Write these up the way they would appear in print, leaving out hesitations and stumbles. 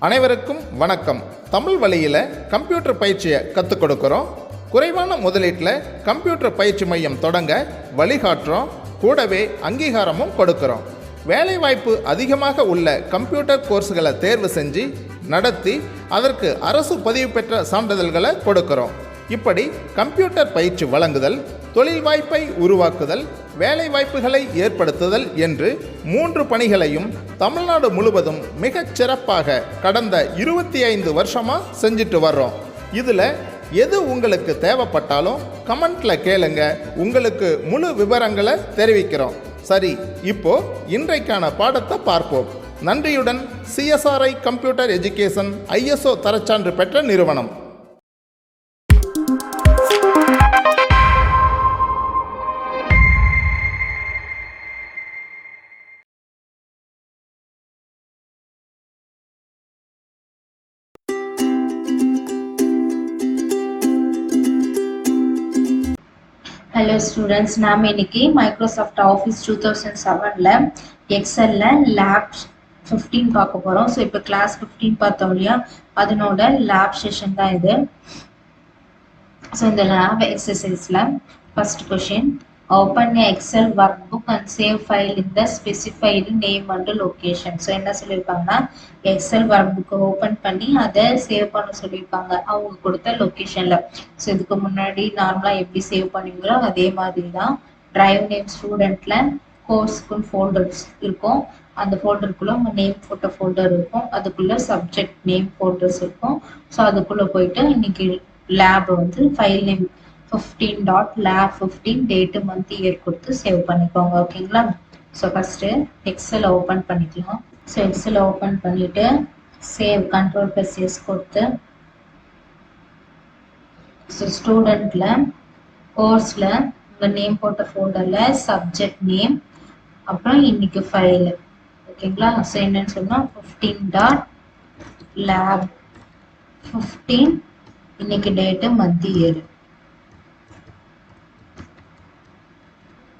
அனைவருக்கும் வணக்கம். தமிழ் வழியில் கம்ப்யூட்டர் பயிற்சியை கற்றுக் கொடுக்குறோம். குறைவான முதலீட்டில் கம்ப்யூட்டர் பயிற்சி மையம் தொடங்க வழிகாட்டுறோம். கூடவே அங்கீகாரமும் கொடுக்குறோம். வேலைவாய்ப்பு அதிகமாக உள்ள கம்ப்யூட்டர் கோர்ஸ்களை தேர்வு செஞ்சு நடத்தி அதற்கு அரசு பதிவு பெற்ற சான்றிதழ்களை கொடுக்குறோம். இப்படி கம்ப்யூட்டர் பயிற்சி வழங்குதல், தொழில் வாய்ப்பை உருவாக்குதல், வேலை வாய்ப்புகளை ஏற்படுத்துதல் என்று 3 பணிகளையும் தமிழ்நாடு முழுவதும் மிகச் சிறப்பாக கடந்த 25 வருஷமாக செஞ்சுட்டு வர்றோம். இதில் எது உங்களுக்கு தேவைப்பட்டாலும் கமெண்ட்டில் கேளுங்க, உங்களுக்கு முழு விவரங்களை தெரிவிக்கிறோம். சரி, இப்போ இன்றைக்கான பாடத்தை பார்ப்போம். நன்றியுடன் CSRI கம்ப்யூட்டர் எஜுகேஷன் ISO தரச்சான்று பெற்ற நிறுவனம். ஹலோ ஸ்டூடெண்ட்ஸ், நாம் இன்னைக்கு மைக்ரோசாஃப்ட் ஆஃபீஸ் 2007ல் எக்ஸலில் லேப் 15 பார்க்க போகிறோம். ஸோ இப்போ கிளாஸ் 15 பார்த்தோம் இல்லையா, அதனோட லேப் செஷன் தான் இது. ஸோ இந்த லேப் எக்ஸசைஸில் first question, open a Excel workbook and save file in the specified name and location. So என்ன சொல்லியிருப்பாங்கன்னா, எக்ஸல் ஒர்க் ஓப்பன் பண்ணி அதை சேவ் பண்ண சொல்லியிருப்பாங்க அவங்க கொடுத்த லொக்கேஷனில். ஸோ இதுக்கு முன்னாடி நார்மலாக எப்படி சேவ் பண்ணுவீங்களோ அதே மாதிரி தான். டிரைவ் நேம் ஸ்டூடெண்ட்டில் கோர்ஸ்க்குன்னு ஃபோல்டர்ஸ் இருக்கும். அந்த ஃபோல்டருக்குள்ளே உங்கள் நேம் போட்ட ஃபோல்டர் இருக்கும். அதுக்குள்ளே சப்ஜெக்ட் நேம் ஃபோல்டர்ஸ் இருக்கும். ஸோ அதுக்குள்ளே போயிட்டு இன்னைக்கு லேப் வந்து file name 15.lab15 date month year கொடுத்து சேவ் பண்ணிக்கோங்க. ஓகேங்களா? ஸோ ஃபஸ்ட்டு எக்ஸல் ஓப்பன் பண்ணிக்கலாம். ஸோ எக்ஸல் ஓப்பன் பண்ணிவிட்டு சேவ் Ctrl+S கொடுத்து, ஸோ ஸ்டூடெண்ட்டில் கோர்ஸில் உங்கள் நேம் போட்ட ஃபோல்டரில் சப்ஜெக்ட் நேம், அப்புறம் இன்னைக்கு ஃபைலு. ஓகேங்களா? ஸோ என்னன்னு சொன்னால் 15.lab15 இன்னைக்கு டேட்டு மந்த் இயர்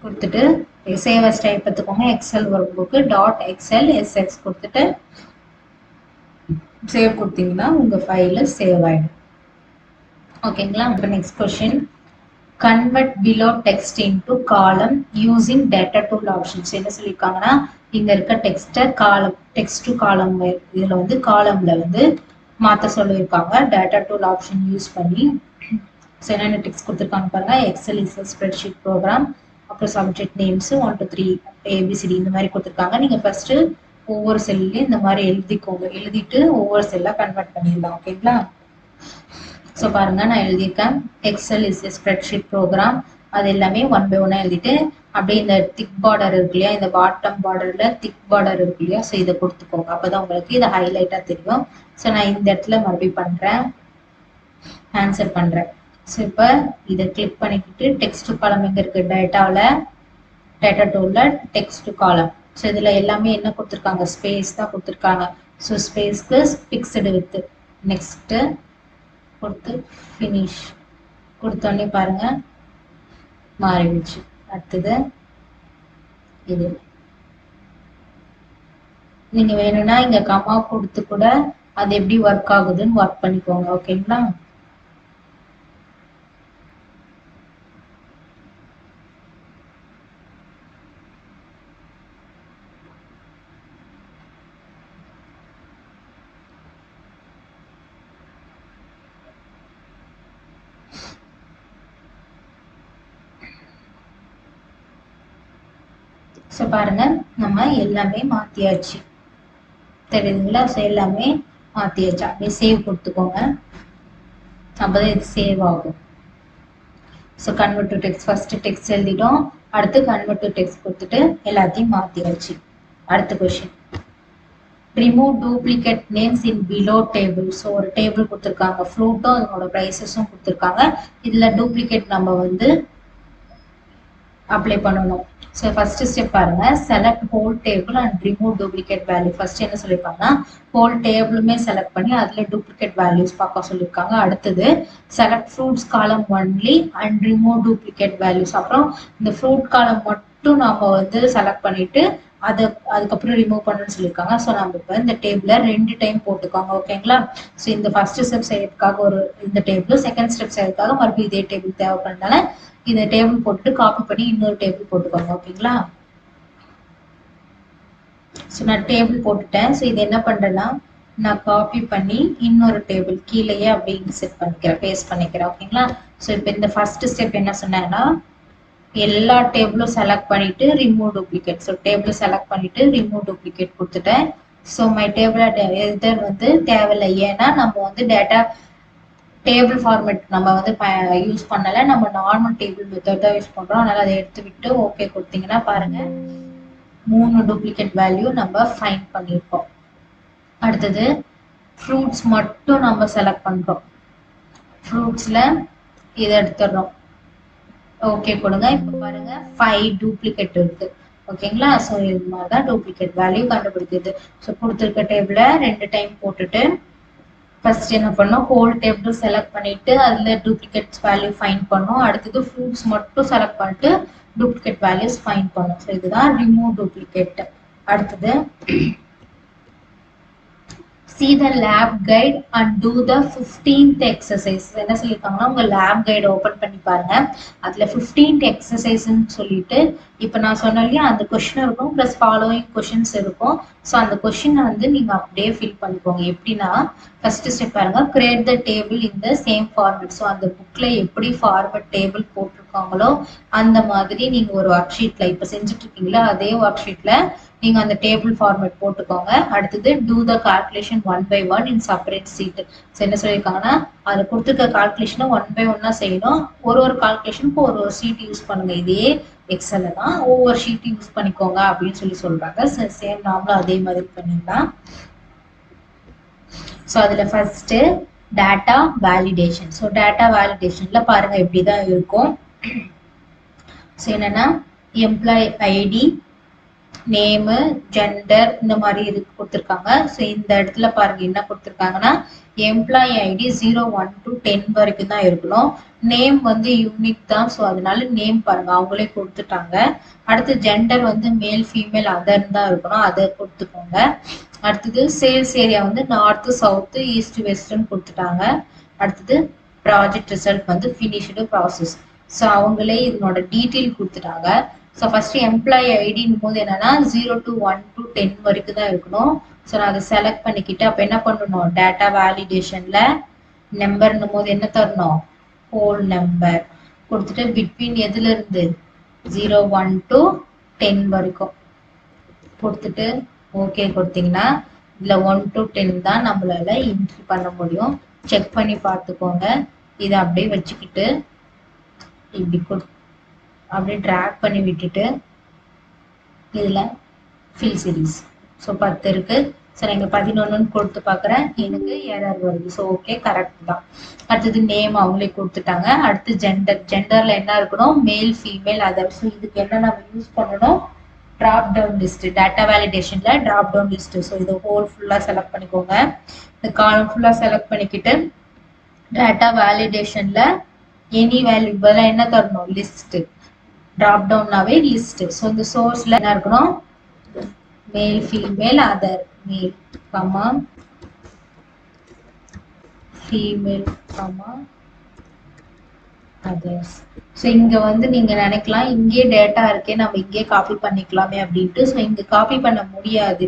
கொடுத்துட்டு சேவ் அஸ் டைப் எடுத்துக்கோங்க. எக்ஸல் ஒர்க் புக்கு .xlsx கொடுத்துட்டு சேவ் கொடுத்தீங்கன்னா உங்கள் ஃபைலு சேவ் ஆகிடும். ஓகேங்களா? இப்போ next question, convert below text into காலம் யூசிங் டேட்டா டூல் ஆப்ஷன்ஸ். என்ன சொல்லியிருக்காங்கன்னா, இங்கே இருக்க டெக்ஸ்ட்டை காலம், டெக்ஸ்ட் டு காலம், இதில் வந்து காலமில் வந்து மாற்ற சொல்லியிருக்காங்க டேட்டா டூல் ஆப்ஷன் யூஸ் பண்ணி. ஸோ என்னென்ன டெக்ஸ்ட் கொடுத்துருக்காங்க பாருங்கள். எக்ஸல் இஸ் ஸ்ப்ரெட்ஷீட் ப்ரோக்ராம், அப்புறம் சப்ஜெக்ட் நேம்ஸு 1 to 3 ABCD இந்த மாதிரி கொடுத்துருக்காங்க. நீங்கள் ஃபஸ்ட்டு ஒவ்வொரு செல்லையும் இந்த மாதிரி எழுதிக்கோங்க. எழுதிட்டு ஒவ்வொரு செல்லாக கன்வெர்ட் பண்ணிடலாம். ஓகேங்களா? ஸோ பாருங்கள், நான் எழுதியிருக்கேன் எக்ஸல் இஸ் ஸ்ப்ரெட்ஷீட் ப்ரோக்ராம். அது எல்லாமே 1 by 1 எழுதிட்டு அப்படியே இந்த திக் பார்டர் இருக்கு இல்லையா, இந்த பாட்டம் பார்டரில் திக் பார்டர் இருக்கு இல்லையா, ஸோ இதை கொடுத்துக்கோங்க. அப்போ தான் உங்களுக்கு இதை ஹைலைட்டாக தெரியும். ஸோ நான் இந்த இடத்துல மறுபடியும் பண்ணுறேன், ஆன்சர் பண்ணுறேன். ஸோ இப்போ இதை கிளிக் பண்ணிக்கிட்டு டெக்ஸ்ட் காலம் எங்கே இருக்குது, டேட்டாவில் டேட்டா டூலில் டெக்ஸ்ட் காலம். ஸோ இதில் எல்லாமே என்ன கொடுத்துருக்காங்க, ஸ்பேஸ் தான் கொடுத்துருக்காங்க. ஸோ ஸ்பேஸ்க்கு ஃபிக்ஸ்டு வித்து நெக்ஸ்ட்டு கொடுத்து ஃபினிஷ் கொடுத்தோடனே பாருங்கள் மாறிடுச்சு. அடுத்தது இது நீங்கள் வேணும்னா இங்கே கமா கொடுத்து கூட அது எப்படி ஒர்க் ஆகுதுன்னு ஒர்க் பண்ணிக்கோங்க. ஓகேங்களா? ஸோ பாருங்க, நம்ம எல்லாமே மாற்றியாச்சு, தெரியுதுங்களா? ஸோ எல்லாமே மாற்றியாச்சு. அப்படியே சேவ் கொடுத்துக்கோங்க, அப்போதான் இது சேவ் ஆகும். So convert to text, first text எழுதிட்டோம், அடுத்து கன்வெர்ட் டு டெக்ஸ்ட் கொடுத்துட்டு எல்லாத்தையும் மாற்றியாச்சு. அடுத்த question, remove duplicate names in below table. So ஒரு டேபிள் கொடுத்துருக்காங்க, ஃப்ரூட்டும் அதனோட ப்ரைஸஸும் கொடுத்துருக்காங்க. இதில் டூப்ளிகேட் நம்ம வந்து அப்ளை பண்ணணும். ஸோ ஃபர்ஸ்ட் ஸ்டெப் பாருங்க, select whole table and remove duplicate value. First என்ன சொல்லியிருக்காங்கன்னா, ஹோல் டேபிளுமே செலக்ட் பண்ணி அதில் டூப்ளிகேட் வேல்யூஸ் பார்க்க சொல்லியிருக்காங்க. அடுத்தது செலக்ட் ஃப்ரூட்ஸ் காலம் only and remove duplicate values. அப்புறம் இந்த ஃப்ரூட் காலம் மட்டும் நம்ம வந்து செலக்ட் பண்ணிட்டு அதுக்கப்புறம் ரிமூவ் பண்ணணும்னு சொல்லியிருக்காங்க. ஸோ நம்ம இப்போ இந்த டேபிளை 2 டைம் போட்டுக்கோங்க. ஓகேங்களா? ஸோ இந்த ஃபர்ஸ்ட் ஸ்டெப் செய்யறதுக்காக இந்த டேபிள், செகண்ட் ஸ்டெப் செய்யறதுக்காக மறுபடியும் இதே டேபிள் தேவைப்படுறதுனால இந்த டேபிள் போட்டுட்டு காப்பி பண்ணி இன்னொரு டேபிள் போட்டுக்கோங்க. ஓகேங்களா? ஸோ நான் டேபிள் போட்டுட்டேன். ஸோ இது என்ன பண்றேன்னா, நான் காப்பி பண்ணி இன்னொரு டேபிள் கீழேயே அப்படியே இன்செர்ட் பண்ணிக்கிறேன், பேஸ்ட் பண்ணிக்கிறேன். ஓகேங்களா? ஸோ இப்போ இந்த ஃபர்ஸ்ட் ஸ்டெப் என்ன சொன்னேன்னா, எல்லா டேபிளும் செலக்ட் பண்ணிட்டு remove duplicate. So table select பண்ணிட்டு ரிமூவ் டூப்ளிகேட் கொடுத்துட்டேன். ஸோ மை டேபிள் எடிட்டர் வந்து தேவையில்லை, ஏன்னா நம்ம வந்து டேபிள் ஃபார்மேட் நம்ம வந்து யூஸ் பண்ணல, நம்ம நார்மல் டேபிள் மெத்தட் தான் யூஸ் பண்றோம். அதனால அதை எடுத்து விட்டு ஓகே கொடுத்தீங்கன்னா பாருங்க 3 டூப்ளிகேட் வேல்யூ நம்ம ஃபைண்ட் பண்ணியிருக்கோம். அடுத்தது ஃப்ரூட்ஸ் மட்டும் நம்ம செலக்ட் பண்றோம். ஃப்ரூட்ஸ்ல இதை எடுத்துடுறோம். ஓகே கொடுங்க. இப்போ பாருங்க 5 டூப்ளிகேட் இருக்கு. ஓகேங்களா? ஸோ இது மாதிரி தான் டூப்ளிகேட் வேல்யூ கண்டுபிடிக்குது. ஸோ கொடுத்துருக்க டேபிளை 2 டைம் போட்டுட்டு ஃபர்ஸ்ட் என்ன பண்ணோம், ஹோல் டேபிள் செலக்ட் பண்ணிட்டு அதுல டூப்ளிகேட் வேல்யூ ஃபைண்ட் பண்ணோம். அடுத்தது ஃப்ரூட்ஸ் மட்டும் செலக்ட் பண்ணிட்டு டூப்ளிகேட் வேல்யூஸ் ஃபைண்ட் பண்ணோம். ஸோ இதுதான் ரிமூவ் டூப்ளிகேட். அடுத்தது see the lab guide and do the 15th exercise. என்ன சொல்லிருக்காங்கன்னா, உங்க லேப் கைடு ஓபன் பண்ணி பாருங்க. அதுல 15th எக்ஸசைஸ்ன்னு சொல்லிட்டு இப்ப நான் சொன்ன இல்லையா, அந்த கொஸ்டின் இருக்கும் பிளஸ் ஃபாலோயிங் கொஸ்டின்ஸ் இருக்கும். ஸோ அந்த கொஸ்டினை வந்து நீங்க அப்படியே ஃபில் பண்ணிக்கோங்க. எப்படின்னா, ஃபர்ஸ்ட் ஸ்டெப் பாருங்க, create the table in the same format. So அந்த புக்ல எப்படி ஃபார்மேட் டேபிள் போட்டிருக்காங்களோ அந்த மாதிரி நீங்க ஒரு ஒர்க் ஷீட்ல இப்ப செஞ்சுட்டு இருக்கீங்களா, அதே ஒர்க் ஷீட்ல நீங்க அந்த டேபிள் ஃபார்மேட் போட்டுக்கோங்க. அடுத்தது to the calculation 1 by 1 in separate sheet. என்ன சொல்லியிருக்காங்கன்னா, அதை கொடுத்துருக்க கால்குலேஷனை 1 by 1 செய்யணும். ஒரு கால்குலேஷனுக்கு ஒரு சீட் யூஸ் பண்ணுங்க. இதே எக்ஸல்ல தான் ஒவ்வொரு ஷீட் யூஸ் பண்ணிக்கோங்க அப்படின்னு சொல்றாங்க. சேம் நாமளும் அதே மாதிரி பண்ணிடலாம். ஸோ அதுல first data validation. So data வேலிடேஷன்ல பாருங்க இப்படிதான் இருக்கும். ஸோ என்னன்னா, எம்ப்ளாயி ஐடி, நேமு, ஜெண்டர் இந்த மாதிரி இதுக்கு கொடுத்துருக்காங்க. ஸோ இந்த இடத்துல பாருங்க என்ன கொடுத்துருக்காங்கன்னா, எம்ப்ளாயி ஐடி 0, 1 to 10 வரைக்கும் தான் இருக்கணும். நேம் வந்து யூனிக் தான். ஸோ அதனால நேம் பாருங்க அவங்களே கொடுத்துட்டாங்க. அடுத்து ஜெண்டர் வந்து மேல், ஃபீமேல், அதர் தான் இருக்கணும், அதை கொடுத்துக்கோங்க. அடுத்தது சேல்ஸ் ஏரியா வந்து நார்த்து, சவுத்து, ஈஸ்ட், வெஸ்ட்னு கொடுத்துட்டாங்க. அடுத்தது ப்ராஜெக்ட் ரிசல்ட் வந்து ஃபினிஷ்டு ப்ராசஸ். ஸோ அவங்களே இதனோட டீட்டெயில் கொடுத்துட்டாங்க. ஸோ ஃபர்ஸ்ட் எம்ப்ளாயி ஐடின் போது என்னன்னா 0 to 1 to 10 வரைக்கும் தான் இருக்கணும். ஸோ நான் அதை செலக்ட் பண்ணிக்கிட்டு அப்போ என்ன பண்ணணும், டேட்டா வேலிடேஷன்ல நம்பர்னும் போது என்ன தரணும், ஹோல் நம்பர் கொடுத்துட்டு பிட்வீன் எதுல இருந்து 0, 1 to 10 வரைக்கும் கொடுத்துட்டு ஓகே கொடுத்தீங்கன்னா இதுல 1 to 10 தான் நம்மளால என்ட்ரி பண்ண முடியும். செக் பண்ணி பார்த்துக்கோங்க. இதை அப்படியே வச்சுக்கிட்டு இப்படி அப்படியே ட்ராக் பண்ணி விட்டுட்டு இதுல ஃபில் சீரிஸ். ஸோ 10 இருக்கு. ஸோ நான் இங்க 11 கொடுத்து பார்க்குறேன், எனக்கு எரர் வருது. ஸோ ஓகே கரெக்ட் தான். அடுத்தது நேம் அவங்களே கொடுத்துட்டாங்க. அடுத்து ஜெண்டர்ல என்ன இருக்கணும், மேல், ஃபீமேல், அதர். ஸோ இதுக்கு என்ன நம்ம யூஸ் பண்ணணும், டிராப் டவுன் லிஸ்ட். டேட்டா வேலிடேஷன்ல டிராப் டவுன் லிஸ்ட். ஸோ இது ஹோல் ஃபுல்லா செலக்ட் பண்ணிக்கோங்க. இந்த காலம் ஃபுல்லா செலக்ட் பண்ணிக்கிட்டு டேட்டா வேலிடேஷன்ல எனி வேல்யூ பதிலாக என்ன தரணும், லிஸ்ட். டிராப் டவுன்னாவே லிஸ்ட். ஸோ இந்த சோர்ஸ்ல என்ன இருக்கணும், male, female, other, male, comma female, comma others. So இங்க வந்து நீங்க நினைக்கலாம் இங்கே டேட்டா இருக்கே நம்ம இங்கே காப்பி பண்ணிக்கலாமே அப்படின்ட்டு. ஸோ இங்க காப்பி பண்ண முடியாது.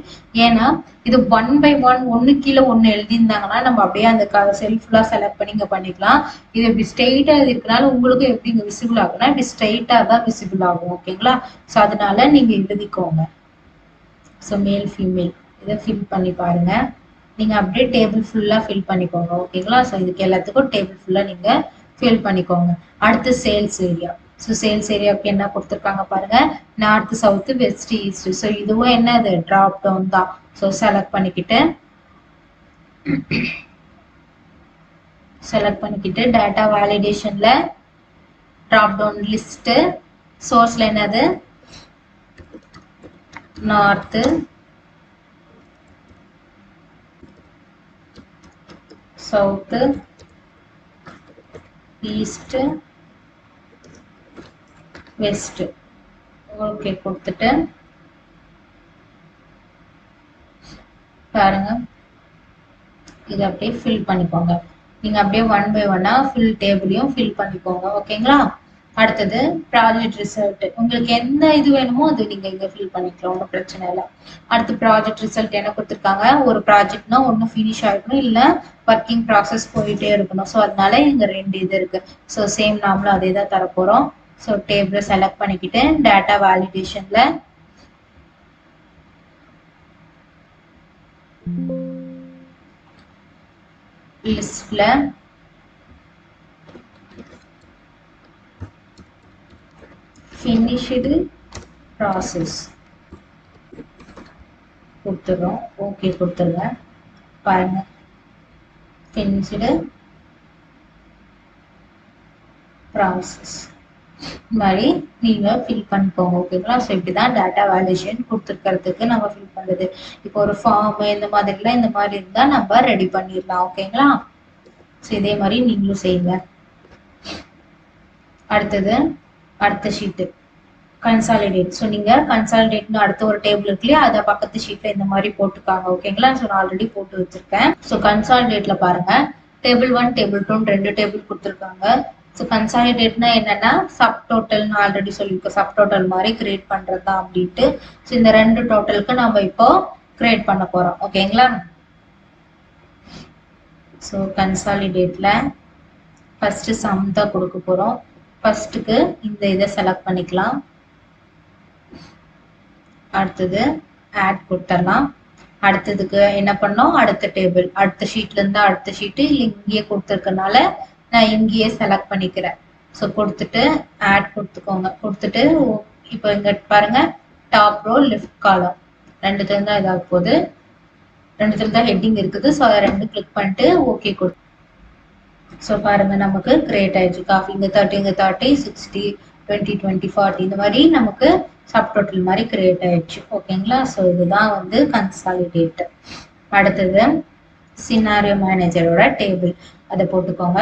ஏன்னா இது 1 by 1 ஒன்னு கீழே ஒன்னு எழுதியிருந்தாங்கன்னா நம்ம அப்படியே அந்த செல்ஃபுல்லா செலக்ட் பண்ணி இங்க பண்ணிக்கலாம். இது இப்படி ஸ்ட்ரெயிட்டா இருக்கனால உங்களுக்கு எப்படி இங்க விசிபிள் ஆகும்னா இப்படி ஸ்ட்ரெயிட்டா தான் விசிபிள் ஆகும். ஓகேங்களா? ஸோ அதனால நீங்க எழுதிக்கோங்க. ஸோ மேல், ஃபீமேல் இதை ஃபில் பண்ணி பாருங்க. நீங்க அப்படியே டேபிள் ஃபுல்லா ஃபில் பண்ணிக்கோங்க. ஓகேங்களா? ஸோ இதுக்கு எல்லாத்துக்கும் டேபிள் ஃபுல்லா நீங்க ஃபில் பண்ணிக்கோங்க. அடுத்து சேல்ஸ் ஏரியா. ஸோ சேல்ஸ் ஏரியாவுக்கு என்ன கொடுத்துருக்காங்க பாருங்க, north, south, west, east. So இதுவும் என்னது, டிராப் டவுன் தான். ஸோ செலக்ட் பண்ணிக்கிட்டு டேட்டா வேலிடேஷன்ல டிராப் டவுன் லிஸ்ட். சோர்ஸ்ல என்னது, north, south, east, west. Okay கொடுத்துட்டு பாருங்க, இதை அப்படியே ஃபில் பண்ணிக்கோங்க. நீங்க அப்படியே 1 by 1 ஃபுல் டேபிளையும் ஃபில் பண்ணிக்கோங்க. ஓகேங்களா? அடுத்தது ப்ராஜெக்ட் ரிசல்ட். உங்களுக்கு எந்த இது வேணுமோ அது நீங்க இங்க ஃபில் பண்ணிக்கலாம், ஒன்றும் பிரச்சனை இல்லை. அடுத்து ப்ராஜெக்ட் ரிசல்ட் என்ன கொடுத்துருக்காங்க, ஒரு ப்ராஜெக்ட்னா ஒன்றும் ஃபினிஷ் ஆகிடணும், இல்லை ஒர்க்கிங் ப்ராசஸ் போயிட்டே இருக்கணும். ஸோ அதனால இங்க 2 இது இருக்கு. ஸோ சேம் நாமளும் அதே தான் தரப்போறோம். ஸோ டேபிளை செலக்ட் பண்ணிக்கிட்டு டேட்டா வேலிடேஷன்ல லிஸ்ட்ல ஃபினிஷ்டு ப்ராசஸ் கொடுத்துறோம். ஓகே கொடுத்துருங்க. பாருங்க, ஃபினிஷ்டு ப்ராசஸ் மாதிரி நீங்க ஃபில் பண்ணிக்கோங்க. ஓகேங்களா? ஸோ இப்படிதான் டேட்டா வேலிடேஷன் கொடுத்துருக்கிறதுக்கு நம்ம ஃபில் பண்றது. இப்போ ஒரு ஃபார்ம் இந்த மாதிரிலாம் இந்த மாதிரி இருந்தா நம்ம ரெடி பண்ணிடலாம். ஓகேங்களா? ஸோ இதே மாதிரி நீங்களும் செய்யுங்க. அடுத்தது அடுத்த ஷீட்டு கன்சாலிடேட். ஸோ நீங்க கன்சாலிடேட்னு அடுத்த ஒரு டேபிள் இருக்கு இல்லையா, அதை பக்கத்து ஷீட்ல இந்த மாதிரி போட்டுக்காங்க. ஓகேங்களா? ஸோ நான் ஆல்ரெடி போட்டு வச்சிருக்கேன். ஸோ கன்சாலிடேட்ல பாருங்க, டேபிள் 1 டேபிள் 2 2 டேபிள் கொடுத்துருக்காங்க. ஸோ கன்சாலிடேட்னா என்னன்னா சப் டோட்டல்னு ஆல்ரெடி சொல்லியிருக்கோம். சப் டோட்டல் மாதிரி கிரியேட் பண்றது தான் அப்படின்ட்டு. ஸோ இந்த 2 டோட்டலுக்கு நம்ம இப்போ கிரியேட் பண்ண போறோம். ஓகேங்களா? ஸோ கன்சாலிடேட்ல ஃபர்ஸ்ட் சம் தான் கொடுக்க போறோம். ஃபர்ஸ்ட்டுக்கு இந்த இதை செலக்ட் பண்ணிக்கலாம். அடுத்தது ஆட் கொடுத்துடலாம். அடுத்ததுக்கு என்ன பண்ணோம், அடுத்த டேபிள் அடுத்த ஷீட்ல இருந்தா அடுத்த ஷீட்டு இங்கேயே கொடுத்துருக்கனால நான் இங்கேயே செலக்ட் பண்ணிக்கிறேன். ஸோ கொடுத்துட்டு ஆட் கொடுத்துக்கோங்க. கொடுத்துட்டு இப்போ இங்க பாருங்க, டாப் ரோ லெஃப்ட் காலம் ரெண்டுத்துல தான் இதாக போகுது, ரெண்டுத்துல தான் ஹெட்டிங் இருக்குது. ஸோ அதை 2 கிளிக் பண்ணிட்டு ஓகே கொடு. ஸோ பாருங்க, நமக்கு கிரியேட் ஆயிடுச்சு. காஃபி இங்க 30 இங்க 30 60 20 20 40 இந்த மாதிரி நமக்கு சப் டோட்டல் மாதிரி கிரியேட் ஆயிடுச்சு. ஓகேங்களா? ஸோ இதுதான் வந்து கன்சாலிடேட். அடுத்தது சினாரியோ மேனேஜரோட டேபிள் அதை போட்டுக்கோங்க.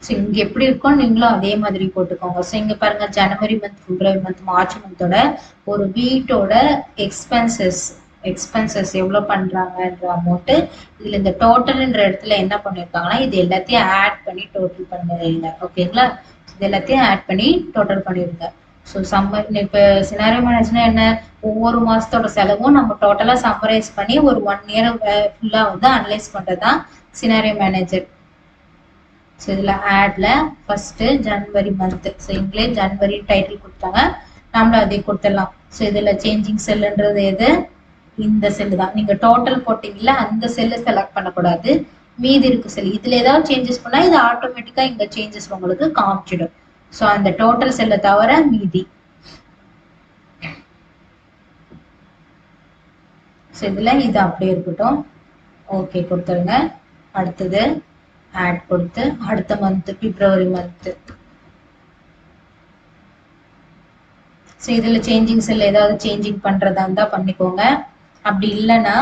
ஸோ இங்க எப்படி இருக்கும் நீங்களும் அதே மாதிரி போட்டுக்கோங்க. ஸோ இங்க பாருங்க, ஜனவரி மந்த், பிப்ரவரி மந்த், மார்ச் மந்தோட ஒரு வீட்டோட எக்ஸ்பென்சஸ் எவ்வளவு பண்றாங்கன்ற அமௌண்ட் இதுல இந்த டோட்டல்ன்ற இடத்துல என்ன பண்ணிருக்காங்கன்னா இது எல்லாத்தையும் ஆட் பண்ணி டோட்டல் பண்ணுறீங்க. ஓகேங்களா? இது எல்லாத்தையும் ஆட் பண்ணி டோட்டல் பண்ணிருங்க. ஸோ இப்ப சினாரியோ மேனேஜ்னா என்ன, ஒவ்வொரு மாசத்தோட செலவும் நம்ம டோட்டலா சம்மரைஸ் பண்ணி ஒரு 1 இயர் ஃபுல்லா வந்து அனலைஸ் பண்றதுதான் சினாரியோ மேனேஜர். ஸோ இதுல ஆட்ல ஃபர்ஸ்ட் ஜனவரி மந்த். ஸோ இங்களே ஜனவரி டைட்டில் கொடுத்தாங்க, நம்மளும் அதே கொடுத்துடலாம். ஸோ இதுல சேஞ்சிங் செல்லுன்றது எது, இந்த செல்லு தான். நீங்க டோட்டல் போட்டீங்கல்ல அந்த செல்லு செலக்ட் பண்ணக்கூடாது, மீதி இருக்கு செல். இதுல ஏதாவது சேஞ்சஸ் பண்ணா இது ஆட்டோமேட்டிக்கா இங்க சேஞ்சஸ் உங்களுக்கு காமிச்சிடும். ஸோ அந்த டோட்டல் செல்லை தவிர மீதி. ஸோ இதுல இது அப்படியே இருக்கட்டும். ஓகே கொடுத்துருங்க. அடுத்தது ஆட் கொடுத்து அடுத்த மந்த் பிப்ரவரி மந்த். ஸோ இதுல சேஞ்சிங் செல் ஏதாவது சேஞ்சிங் பண்றதா இருந்தா பண்ணிக்கோங்க. அப்படி இல்லைன்னா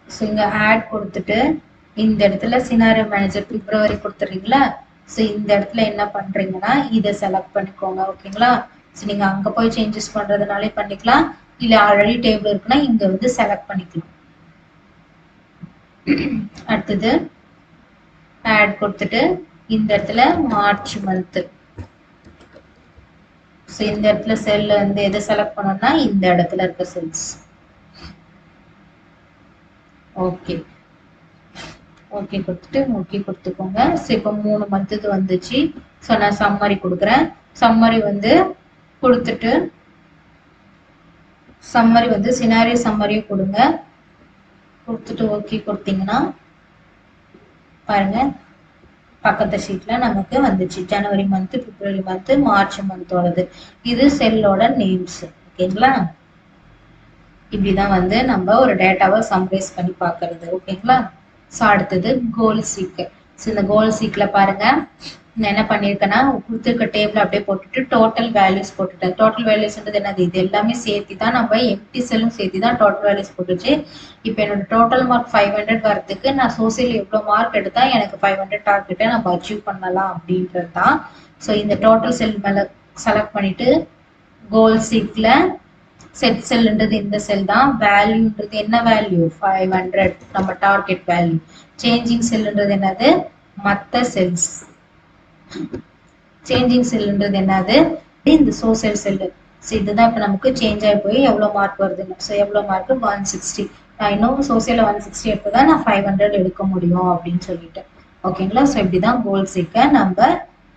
ஸோ இங்க ஆட் கொடுத்துட்டு இந்த இடத்துல சினாரியோ மேனேஜர் பிப்ரவரி கொடுத்துறீங்களா. ஸோ இந்த இடத்துல என்ன பண்றீங்கன்னா இதை செலக்ட் பண்ணிக்கோங்க. ஓகேங்களா? ஸோ நீங்க அங்க போய் சேஞ்சஸ் பண்றதுனாலே பண்ணிக்கலாம், இல்ல ஆல்ரெடி டேபிள் இருக்குன்னா இங்க வந்து செலக்ட் பண்ணிக்கலாம். அடுத்தது ஆட் கொடுத்துட்டு இந்த இடத்துல மார்ச் மந்த். ஸோ இந்த இடத்துல செல்ல வந்து எதை செலக்ட் பண்ணோம்னா இந்த இடத்துல இருக்க செல்ஸ். ஓகே ஓகே கொடுத்துட்டு ஓகே கொடுத்துக்கோங்க. ஸோ இப்போ 3 மந்த்துக்கு வந்துச்சு. ஸோ நான் சம்மரி கொடுக்குறேன். சம்மரி வந்து கொடுத்துட்டு சம்மரி வந்து சினாரியோ சம்மரியும் கொடுங்க. கொடுத்துட்டு ஓகே கொடுத்தீங்கன்னா பாருங்க பக்கத்து ஷீட்ல நமக்கு வந்துச்சு ஜனவரி மந்த், பிப்ரவரி மந்த், மார்ச் மந்தோடது. இது செல்லோட நேம்ஸ். ஓகேங்களா? இப்படிதான் வந்து நம்ம ஒரு டேட்டாவை சம்மரைஸ் பண்ணி பாக்குறது. ஓகேங்களா? ஸோ அடுத்தது கோல் சீக். ஸோ இந்த கோல் சீக்ல பாருங்க நான் என்ன பண்ணிருக்கேன்னா கொடுத்துருக்க டேபிள் அப்படியே போட்டுட்டு டோட்டல் வேல்யூஸ் போட்டுட்டேன். டோட்டல் வேல்யூஸ்ன்றது என்னது, இது எல்லாமே சேர்த்து தான் நம்ம எம்டி செல்லும் சேர்த்து தான் டோட்டல் வேல்யூஸ் போட்டுச்சு. இப்போ என்னோட டோட்டல் மார்க் 500 வரதுக்கு நான் சோசியல் எவ்வளவு மார்க் எடுத்தா எனக்கு 500 டார்கெட்டை நம்ம அச்சீவ் பண்ணலாம் அப்படின்றது தான். ஸோ இந்த டோட்டல் செல் மேல செலக்ட் பண்ணிட்டு கோல் சீக்ல செட் செல்ன்றது இந்த செல் தான், வேல்யூன்றது என்ன வேல்யூ 500 நம்ம டார்கெட் வேல்யூ. சேஞ்சிங் செல்ன்றது என்னது, மத்த செல்ஸ். சேஞ்சிங் செல்ன்றது என்னது, இந்த சோசியல் செல். இதுதான் இப்ப நமக்கு சேஞ்ச் ஆகி போய் எவ்வளவு மார்க் வருதுன்னு. ஸோ எவ்வளவு மார்க் 160. நான் இன்னும் சோசியல 160 எடுத்ததான் நான் 500 எடுக்க முடியும் அப்படின்னு சொல்லிட்டு. ஓகேங்களா. ஸோ இப்படிதான் கோல் சீக்க நம்ம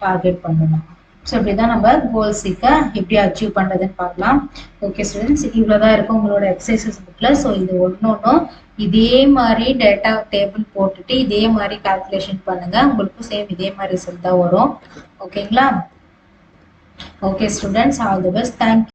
டார்கெட் பண்ணணும். ஸோ இப்படிதான் நம்ம கோல் சீக்க எப்படி அச்சீவ் பண்றதுன்னு பார்க்கலாம். ஓகே ஸ்டூடெண்ட்ஸ், இவ்வளவுதான் இருக்கும் உங்களோட எக்ஸசைசஸ் புக்ல. ஸோ இது ஒன்னொன்னும் இதே மாதிரி டேட்டா டேபிள் போட்டுட்டு இதே மாதிரி கால்குலேஷன் பண்ணுங்க. உங்களுக்கு சேம் இதே மாதிரி ரிசல்ட் தான் வரும். ஓகேங்களா. Okay students, all the best. Thank you.